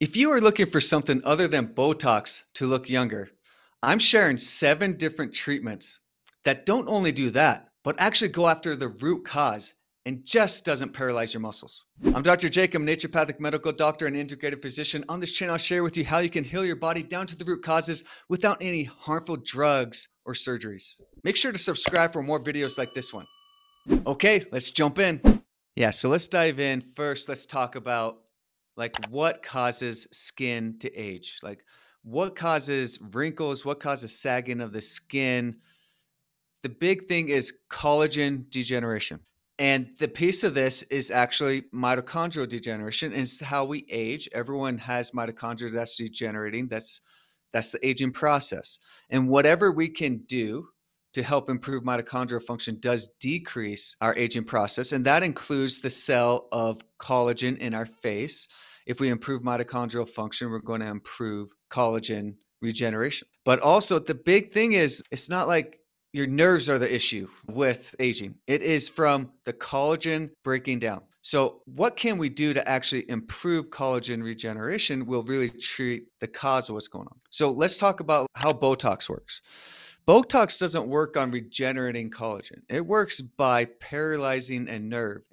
If you are looking for something other than Botox to look younger, I'm sharing 7 different treatments that don't only do that, but actually go after the root cause and just doesn't paralyze your muscles. I'm Dr. Jake, I'm a naturopathic medical doctor and integrative physician. On this channel, I'll share with you how you can heal your body down to the root causes without any harmful drugs or surgeries. Make sure to subscribe for more videos like this one. Okay, let's jump in. Yeah, so let's dive in. First, let's talk about what causes skin to age? What causes wrinkles? What causes sagging of the skin? The big thing is collagen degeneration. And the piece of this is actually mitochondrial degeneration is how we age. Everyone has mitochondria that's degenerating. That's the aging process. And whatever we can do to help improve mitochondrial function does decrease our aging process. And that includes the cell of collagen in our face. If we improve mitochondrial function, we're going to improve collagen regeneration. But also the big thing is it's not like your nerves are the issue with aging. It is from the collagen breaking down. So what can we do to actually improve collagen regeneration will really treat the cause of what's going on. So let's talk about how Botox works. Botox doesn't work on regenerating collagen. It works by paralyzing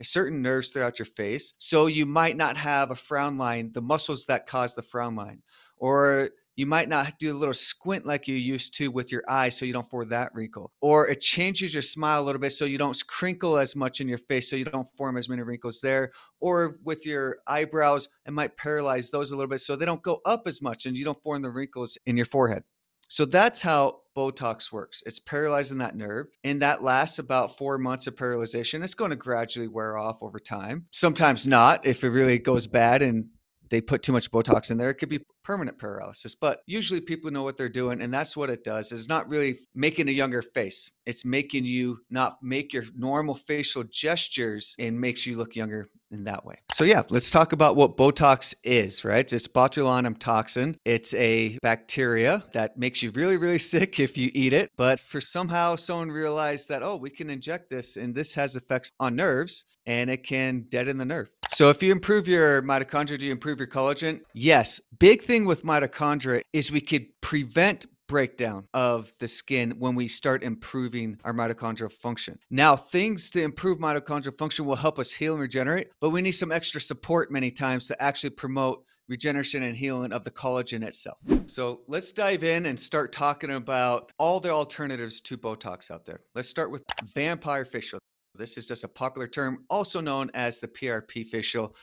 certain nerves throughout your face. So you might not have a frown line, the muscles that cause the frown line, or you might not do a little squint like you used to with your eye so you don't form that wrinkle. Or it changes your smile a little bit so you don't crinkle as much in your face so you don't form as many wrinkles there. Or with your eyebrows, it might paralyze those a little bit so they don't go up as much and you don't form the wrinkles in your forehead. So that's how Botox works. It's paralyzing that nerve, and that lasts about 4 months of paralyzation. It's going to gradually wear off over time. Sometimes not. If it really goes bad and they put too much Botox in there, it could be permanent paralysis. But usually people know what they're doing, and that's what it does. It's not really making a younger face. It's making you not make your normal facial gestures and makes you look younger in that way. So yeah, let's talk about what Botox is, right? It's botulinum toxin. It's a bacteria that makes you really, really sick if you eat it. But for somehow someone realized that, oh, we can inject this and this has effects on nerves and it can deaden the nerve. So if you improve your mitochondria, do you improve your collagen? Yes. Big thing with mitochondria is we could prevent breakdown of the skin when we start improving our mitochondrial function. Now, things to improve mitochondrial function will help us heal and regenerate, but we need some extra support many times to actually promote regeneration and healing of the collagen itself. So let's dive in and start talking about all the alternatives to Botox out there. Let's start with vampire facial. This is just a popular term, also known as the PRP facial.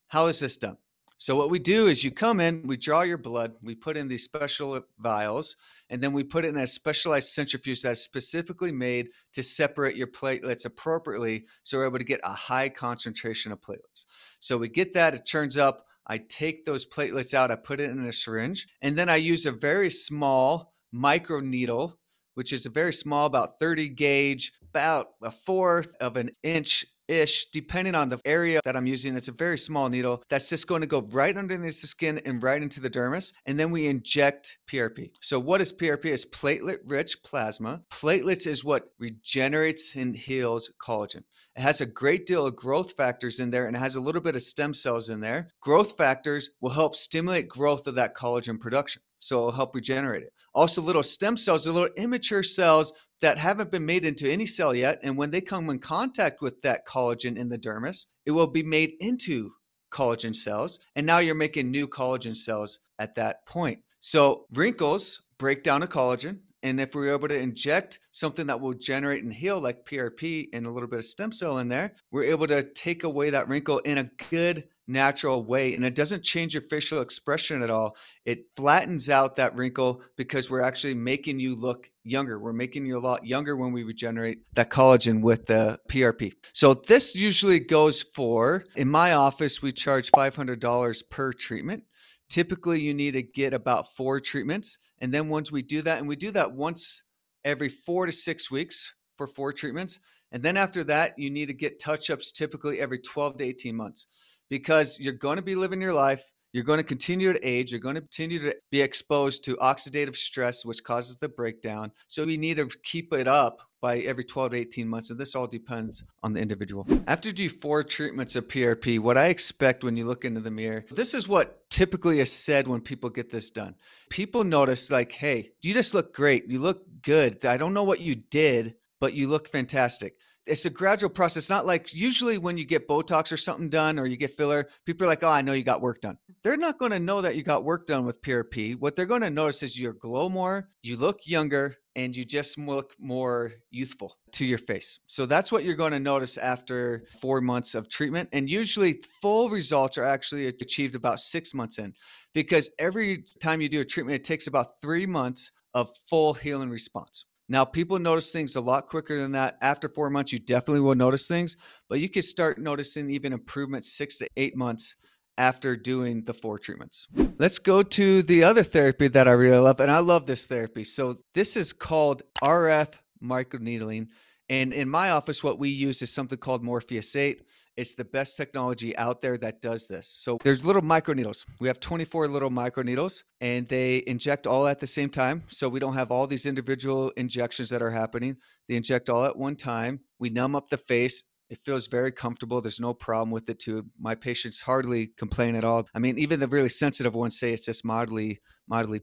How is this done? So what we do is you come in, we draw your blood, we put in these special vials, and then we put it in a specialized centrifuge that's specifically made to separate your platelets appropriately so we're able to get a high concentration of platelets. So we get that, it turns up, I take those platelets out, I put it in a syringe, and then I use a very small microneedle, which is a very small, about 30 gauge, about 1/4 of an inch-ish, depending on the area that I'm using. It's a very small needle that's just going to go right underneath the skin and right into the dermis. And then we inject PRP. So what is PRP? It's platelet-rich plasma. Platelets is what regenerates and heals collagen. It has a great deal of growth factors in there and it has a little bit of stem cells in there. Growth factors will help stimulate growth of that collagen production. So it'll help regenerate it. Also, little stem cells are little immature cells that haven't been made into any cell yet. And when they come in contact with that collagen in the dermis, it will be made into collagen cells. And now you're making new collagen cells at that point. So wrinkles break down a collagen. And if we're able to inject something that will generate and heal like PRP and a little bit of stem cell in there, we're able to take away that wrinkle in a good natural way. And it doesn't change your facial expression at all. It flattens out that wrinkle because we're actually making you look younger. We're making you a lot younger when we regenerate that collagen with the PRP. So this usually goes for, in my office, we charge $500 per treatment. Typically, you need to get about 4 treatments. And then once we do that, and we do that once every 4 to 6 weeks for 4 treatments. And then after that, you need to get touch-ups typically every 12 to 18 months because you're going to be living your life. You're going to continue to age. You're going to continue to be exposed to oxidative stress, which causes the breakdown. So we need to keep it up by every 12 to 18 months. And this all depends on the individual. After you do 4 treatments of PRP, what I expect when you look into the mirror, this is what typically is said when people get this done. People notice like, hey, you just look great. You look good. I don't know what you did, but you look fantastic. It's a gradual process. Not like usually when you get Botox or something done or you get filler, people are like, oh, I know you got work done. They're not going to know that you got work done with PRP. What they're going to notice is you glow more, you look younger, and you just look more youthful to your face. So that's what you're going to notice after 4 months of treatment. And usually full results are actually achieved about 6 months in, because every time you do a treatment, it takes about 3 months of full healing response. Now, people notice things a lot quicker than that. After 4 months, you definitely will notice things, but you can start noticing even improvements 6 to 8 months after doing the 4 treatments. Let's go to the other therapy that I really love, and I love this therapy. So this is called RF microneedling. And in my office, what we use is something called Morpheus 8. It's the best technology out there that does this. So there's little microneedles. We have 24 little microneedles, and they inject all at the same time. So we don't have all these individual injections that are happening. They inject all at one time. We numb up the face. It feels very comfortable. There's no problem with it too. My patients hardly complain at all. I mean, even the really sensitive ones say it's just mildly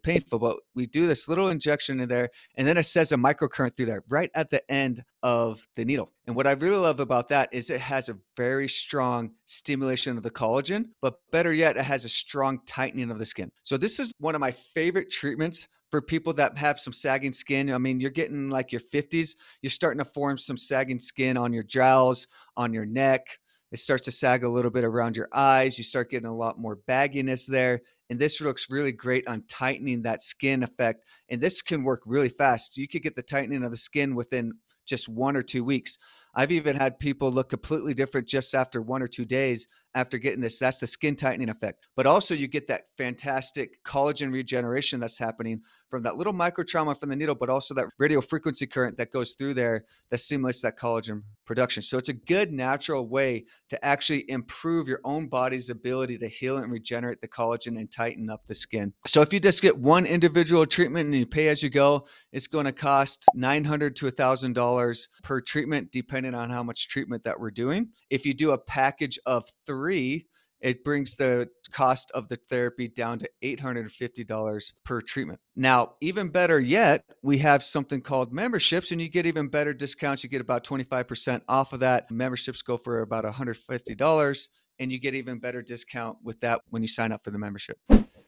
painful, but we do this little injection in there, and then it says a microcurrent through there right at the end of the needle. And what I really love about that is it has a very strong stimulation of the collagen, but better yet, it has a strong tightening of the skin. So this is one of my favorite treatments for people that have some sagging skin. I mean, you're getting like your 50s, you're starting to form some sagging skin on your jowls, on your neck. It starts to sag a little bit around your eyes. You start getting a lot more bagginess there. And this looks really great on tightening that skin effect. And this can work really fast. You could get the tightening of the skin within just 1 or 2 weeks. I've even had people look completely different just after 1 or 2 days after getting this. That's the skin tightening effect. But also you get that fantastic collagen regeneration that's happening from that little micro trauma from the needle, but also that radio frequency current that goes through there that stimulates that collagen production. So it's a good natural way to actually improve your own body's ability to heal and regenerate the collagen and tighten up the skin. So if you just get one individual treatment and you pay as you go, it's going to cost $900 to $1,000 per treatment, depending on how much treatment that we're doing. If you do a package of 3, it brings the cost of the therapy down to $850 per treatment. Now, even better yet, we have something called memberships, and you get even better discounts. You get about 25% off of that. Memberships go for about $150, and you get even better discount with that when you sign up for the membership.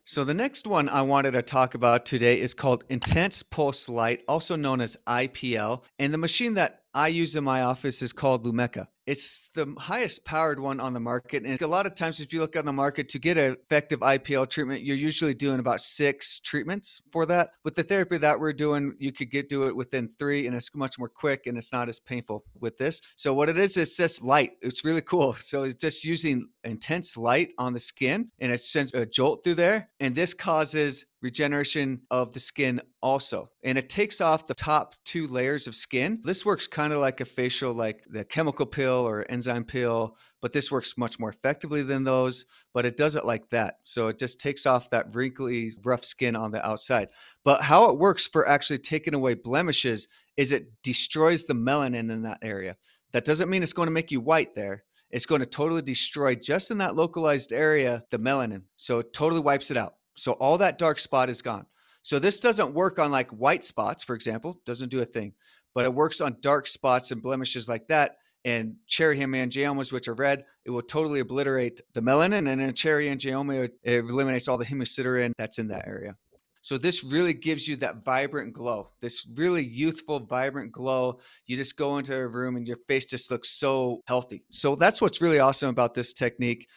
So the next one I wanted to talk about today is called Intense Pulse Light, also known as IPL. And the machine that I use in my office is called Lumeka. It's the highest powered one on the market. And a lot of times, if you look on the market to get an effective IPL treatment, you're usually doing about 6 treatments for that. With the therapy that we're doing, you could do it within 3, and it's much more quick and it's not as painful with this. So what it is, it's just light. It's really cool. So it's just using intense light on the skin, and it sends a jolt through there. And this causes regeneration of the skin also. And it takes off the top 2 layers of skin. This works kind of like a facial, like the chemical peel or enzyme peel, but this works much more effectively than those, but it does it like that. So it just takes off that wrinkly, rough skin on the outside. But how it works for actually taking away blemishes is it destroys the melanin in that area. That doesn't mean it's going to make you white there. It's going to totally destroy just in that localized area, the melanin. So it totally wipes it out. So all that dark spot is gone. So this doesn't work on like white spots, for example, doesn't do a thing, but it works on dark spots and blemishes like that. And cherry hemangiomas, which are red, it will totally obliterate the melanin. And in cherry angioma, it eliminates all the hemosiderin that's in that area. So this really gives you that vibrant glow, this really youthful, vibrant glow. You just go into a room and your face just looks so healthy. So that's what's really awesome about this technique.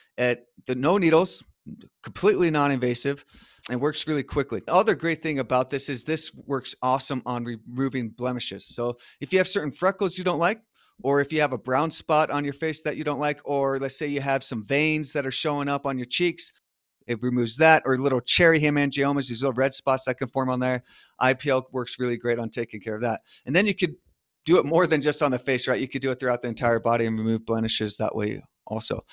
No needles, completely non-invasive, and works really quickly. The other great thing about this is this works awesome on removing blemishes. So if you have certain freckles you don't like, or if you have a brown spot on your face that you don't like, or let's say you have some veins that are showing up on your cheeks, it removes that, or little cherry hemangiomas, these little red spots that can form on there. IPL works really great on taking care of that. And then you could do it more than just on the face, right? You could do it throughout the entire body and remove blemishes that way also.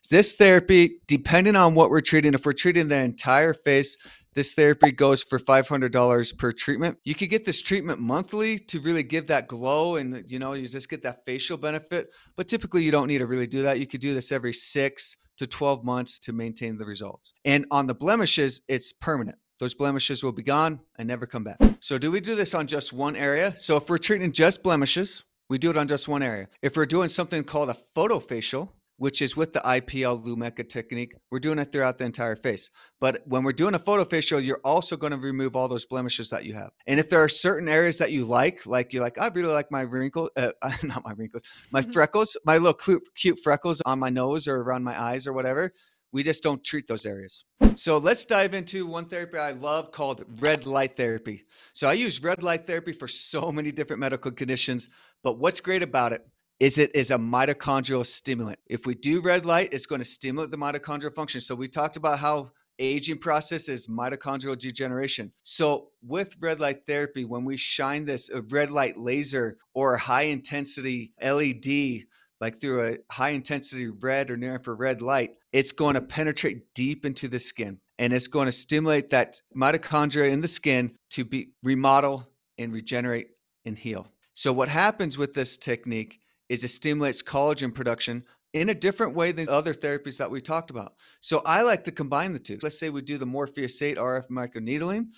This therapy, depending on what we're treating, if we're treating the entire face, this therapy goes for $500 per treatment. You could get this treatment monthly to really give that glow and, you just get that facial benefit. But typically, you don't need to really do that. You could do this every 6 to 12 months to maintain the results. And on the blemishes, it's permanent. Those blemishes will be gone and never come back. So do we do this on just one area? So if we're treating just blemishes, we do it on just one area. If we're doing something called a photofacial, which is with the IPL Lumeka technique, we're doing it throughout the entire face. But when we're doing a photofacial, you're also going to remove all those blemishes that you have. And if there are certain areas that you like you're like, I really like my wrinkles, not my wrinkles, my freckles, my little cute freckles on my nose or around my eyes or whatever, we just don't treat those areas. So let's dive into one therapy I love called red light therapy. So I use red light therapy for so many different medical conditions, but what's great about it is a mitochondrial stimulant. If we do red light, it's going to stimulate the mitochondrial function. So we talked about how aging process is mitochondrial degeneration. So with red light therapy, when we shine this a red light laser or a high intensity LED, like through a high intensity red or near infrared light, it's going to penetrate deep into the skin and it's going to stimulate that mitochondria in the skin to be remodel and regenerate and heal. So what happens with this technique is it stimulates collagen production in a different way than other therapies that we talked about. So I like to combine the two. Let's say we do the Morpheus 8 RF microneedling,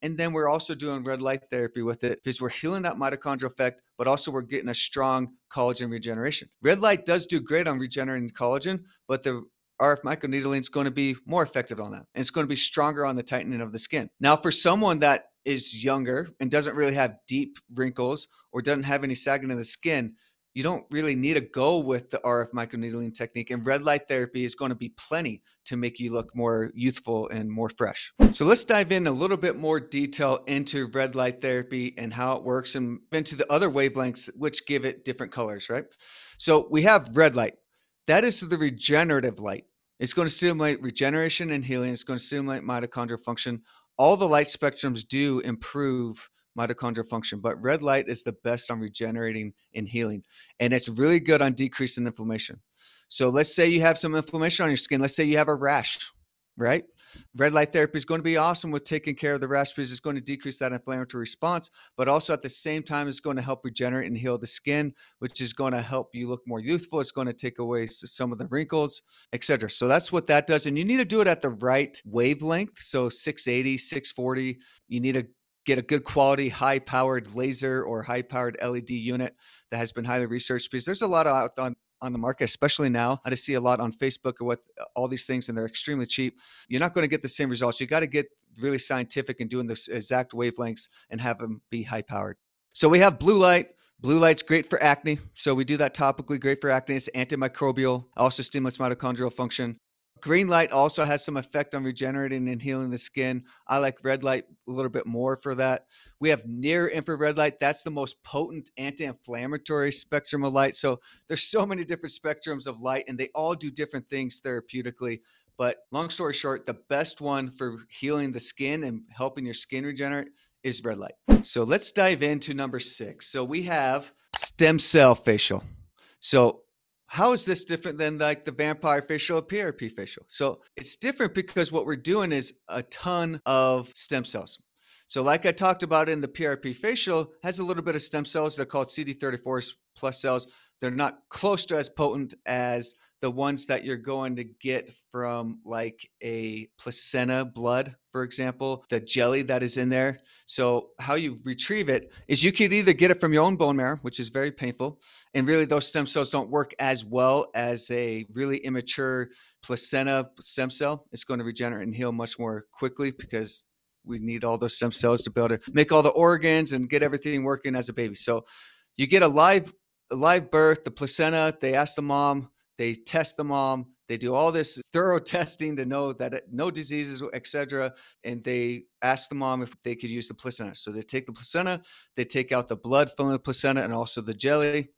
and then we're also doing red light therapy with it because we're healing that mitochondrial effect, but also we're getting a strong collagen regeneration. Red light does do great on regenerating collagen, but the RF microneedling is going to be more effective on that. And it's going to be stronger on the tightening of the skin. Now, for someone that is younger and doesn't really have deep wrinkles or doesn't have any sagging in the skin, you don't really need to go with the RF microneedling technique, and red light therapy is going to be plenty to make you look more youthful and more fresh. So let's dive in a little bit more detail into red light therapy and how it works and into the other wavelengths which give it different colors, right? So we have red light. That is the regenerative light. It's going to stimulate regeneration and healing. It's going to stimulate mitochondrial function. All the light spectrums do improve mitochondrial function, but red light is the best on regenerating and healing. And it's really good on decreasing inflammation. So let's say you have some inflammation on your skin. Let's say you have a rash, right? Red light therapy is going to be awesome with taking care of the rash because it's going to decrease that inflammatory response, but also at the same time, it's going to help regenerate and heal the skin, which is going to help you look more youthful. It's going to take away some of the wrinkles, etc. So that's what that does. And you need to do it at the right wavelength. So 680, 640, you need to get a good quality, high-powered laser or high-powered LED unit that has been highly researched because there's a lot out on the market, especially now. I just see a lot on Facebook of what all these things, and they're extremely cheap. You're not going to get the same results. You got to get really scientific and doing this exact wavelengths and have them be high-powered. So we have blue light. Blue light's great for acne. So we do that topically, great for acne. It's antimicrobial, also stimulates mitochondrial function. Green light also has some effect on regenerating and healing the skin. I like red light a little bit more for that. We have near infrared light. That's the most potent anti-inflammatory spectrum of light. So there's so many different spectrums of light, and they all do different things therapeutically. But long story short, the best one for healing the skin and helping your skin regenerate is red light. So let's dive into number 6. So we have stem cell facial. So how is this different than like the vampire facial or PRP facial? So it's different because what we're doing is a ton of stem cells. So like I talked about in the PRP facial, has a little bit of stem cells. They're called CD34 plus cells. They're not close to as potent as the ones that you're going to get from like a placenta blood, for example, the jelly that is in there. So how you retrieve it is you could either get it from your own bone marrow, which is very painful. And really those stem cells don't work as well as a really immature placenta stem cell. It's going to regenerate and heal much more quickly because we need all those stem cells to be able to make all the organs and get everything working as a baby. So you get a live birth, the placenta, they ask the mom, they test the mom, they do all this thorough testing to know that no diseases, etc. And they ask the mom if they could use the placenta. So they take the placenta, they take out the blood from the placenta and also the jelly,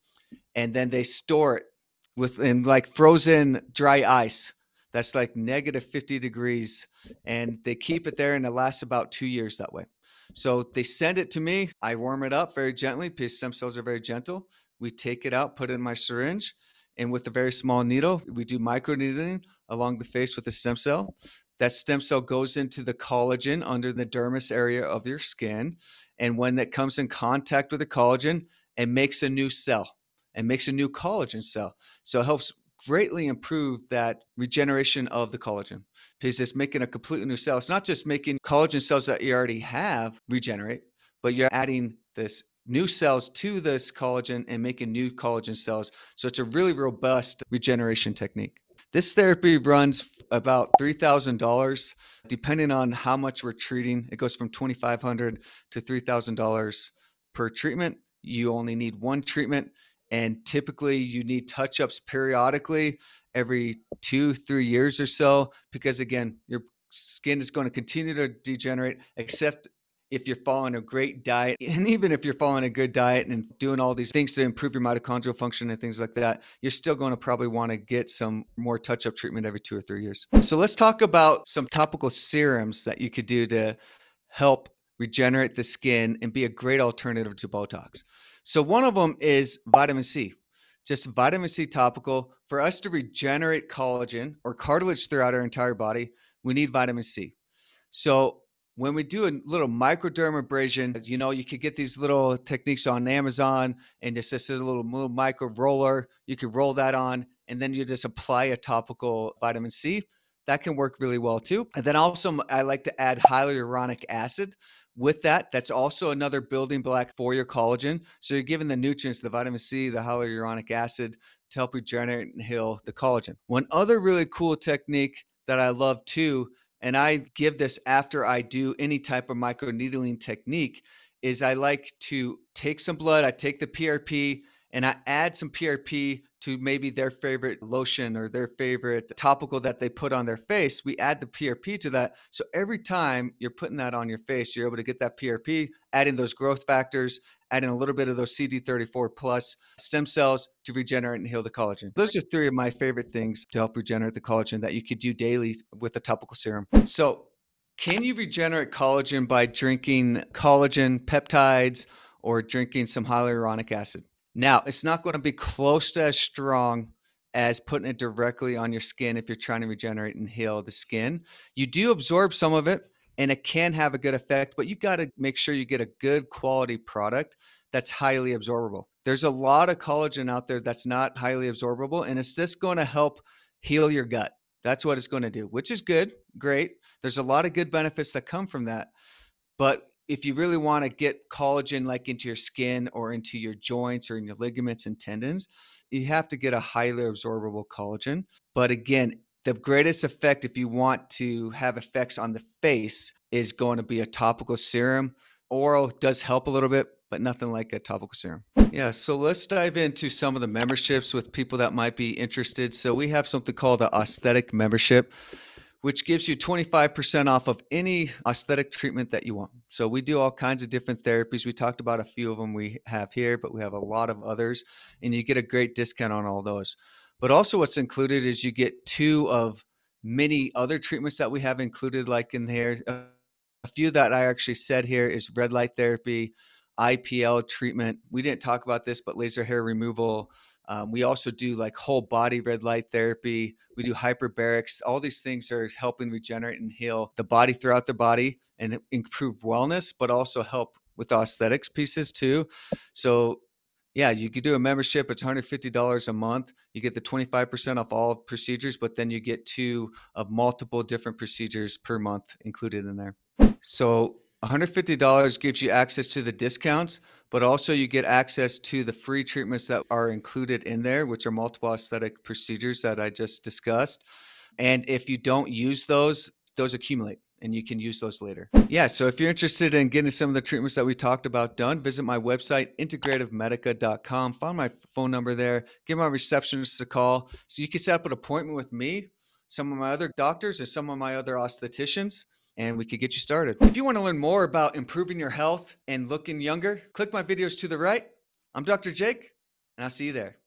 and then they store it in like frozen dry ice. That's like negative 50 degrees. And they keep it there and it lasts about 2 years that way. So they send it to me. I warm it up very gently because stem cells are very gentle. We take it out, put it in my syringe, And with a very small needle, we do microneedling along the face with a stem cell. That stem cell goes into the collagen under the dermis area of your skin. And when that comes in contact with the collagen, it makes a new cell and makes a new collagen cell. So it helps greatly improve that regeneration of the collagen because it's making a completely new cell. It's not just making collagen cells that you already have regenerate, but you're adding this new cells to this collagen and making new collagen cells. So it's a really robust regeneration technique. This therapy runs about $3,000, depending on how much we're treating. It goes from $2,500 to $3,000 per treatment. You only need one treatment, and typically you need touch-ups periodically every 2-3 years or so, because again, your skin is going to continue to degenerate, except if you're following a great diet. And even if you're following a good diet and doing all these things to improve your mitochondrial function and things like that, you're still going to probably want to get some more touch-up treatment every 2 or 3 years. So let's talk about some topical serums that you could do to help regenerate the skin and be a great alternative to Botox. So one of them is vitamin C. Just vitamin C topical. For us to regenerate collagen or cartilage throughout our entire body, we need vitamin C. So when we do a little microdermabrasion, you could get these little techniques on Amazon, and it's just a little micro roller. You could roll that on, and then you just apply a topical vitamin C. That can work really well too. And then also I like to add hyaluronic acid with that. That's also another building block for your collagen. So you're giving the nutrients, the vitamin C, the hyaluronic acid, to help regenerate and heal the collagen. One other really cool technique that I love too, and I give this after I do any type of microneedling technique, is I like to take some blood, I take the PRP, and I add some PRP to maybe their favorite lotion or their favorite topical that they put on their face. We add the PRP to that. So every time you're putting that on your face, you're able to get that PRP, adding those growth factors, adding a little bit of those CD34 plus stem cells to regenerate and heal the collagen. Those are 3 of my favorite things to help regenerate the collagen that you could do daily with a topical serum. So can you regenerate collagen by drinking collagen peptides or drinking some hyaluronic acid? Now, it's not going to be close to as strong as putting it directly on your skin if you're trying to regenerate and heal the skin. You do absorb some of it, and it can have a good effect, but you got to make sure you get a good quality product that's highly absorbable. There's a lot of collagen out there that's not highly absorbable, and it's just going to help heal your gut. That's what it's going to do, which is good, great. There's a lot of good benefits that come from that. But if you really want to get collagen like into your skin or into your joints or in your ligaments and tendons, you have to get a highly absorbable collagen. But again, the greatest effect, if you want to have effects on the face, is going to be a topical serum. Oral does help a little bit, but nothing like a topical serum. Yeah, so let's dive into some of the memberships with people that might be interested. So we have something called the aesthetic membership, which gives you 25% off of any aesthetic treatment that you want. So we do all kinds of different therapies. We talked about a few of them we have here, but we have a lot of others, and you get a great discount on all those. But also what's included is you get 2 of many other treatments that we have included, like in here. A few that I actually said here is red light therapy, IPL treatment. We didn't talk about this, but laser hair removal. We also do like whole body red light therapy. We do hyperbarics. All these things are helping regenerate and heal the body throughout the body and improve wellness, but also help with the aesthetics pieces too. So yeah, you could do a membership. It's $150 a month. You get the 25% off all procedures, but then you get 2 of multiple different procedures per month included in there. So $150 gives you access to the discounts, but also you get access to the free treatments that are included in there, which are multiple aesthetic procedures that I just discussed. And if you don't use those accumulate and you can use those later. Yeah, so if you're interested in getting some of the treatments that we talked about done, visit my website, integrativemedica.com. Find my phone number there. Give my receptionist a call so you can set up an appointment with me, some of my other doctors, or some of my other aestheticians, and we could get you started. If you want to learn more about improving your health and looking younger, click my videos to the right. I'm Dr. Jake, and I'll see you there.